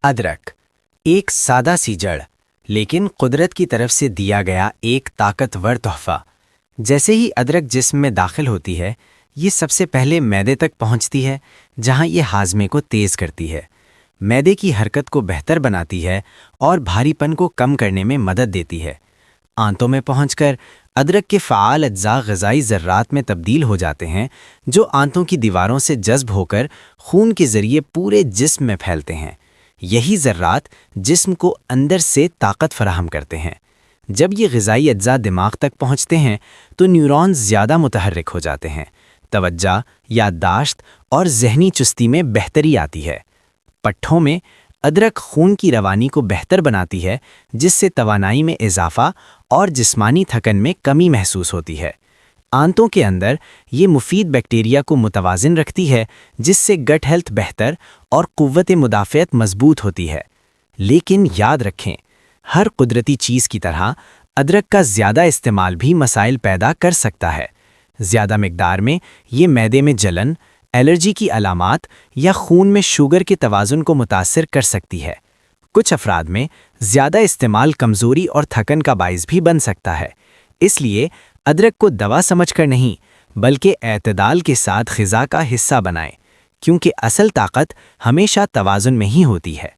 ادرک ایک سادہ سی جڑ، لیکن قدرت کی طرف سے دیا گیا ایک طاقتور تحفہ۔ جیسے ہی ادرک جسم میں داخل ہوتی ہے، یہ سب سے پہلے معدے تک پہنچتی ہے، جہاں یہ ہاضمے کو تیز کرتی ہے، معدے کی حرکت کو بہتر بناتی ہے اور بھاری پن کو کم کرنے میں مدد دیتی ہے۔ آنتوں میں پہنچ کر ادرک کے فعال اجزاء غذائی ذرات میں تبدیل ہو جاتے ہیں، جو آنتوں کی دیواروں سے جذب ہو کر خون کے ذریعے پورے جسم میں پھیلتے ہیں۔ یہی ذرات جسم کو اندر سے طاقت فراہم کرتے ہیں۔ جب یہ غذائی اجزاء دماغ تک پہنچتے ہیں تو نیورونز زیادہ متحرک ہو جاتے ہیں، توجہ، یادداشت اور ذہنی چستی میں بہتری آتی ہے۔ پٹھوں میں ادرک خون کی روانی کو بہتر بناتی ہے، جس سے توانائی میں اضافہ اور جسمانی تھکن میں کمی محسوس ہوتی ہے۔ آنتوں کے اندر یہ مفید بیکٹیریا کو متوازن رکھتی ہے، جس سے گٹ ہیلتھ بہتر اور قوت مدافعت مضبوط ہوتی ہے۔ لیکن یاد رکھیں، ہر قدرتی چیز کی طرح ادرک کا زیادہ استعمال بھی مسائل پیدا کر سکتا ہے۔ زیادہ مقدار میں یہ معدے میں جلن، الرجی کی علامات یا خون میں شوگر کے توازن کو متاثر کر سکتی ہے۔ کچھ افراد میں زیادہ استعمال کمزوری اور تھکن کا باعث بھی بن سکتا ہے۔ اس لیے ادرک کو دوا سمجھ کر نہیں، بلکہ اعتدال کے ساتھ غذا کا حصہ بنائیں، کیونکہ اصل طاقت ہمیشہ توازن میں ہی ہوتی ہے۔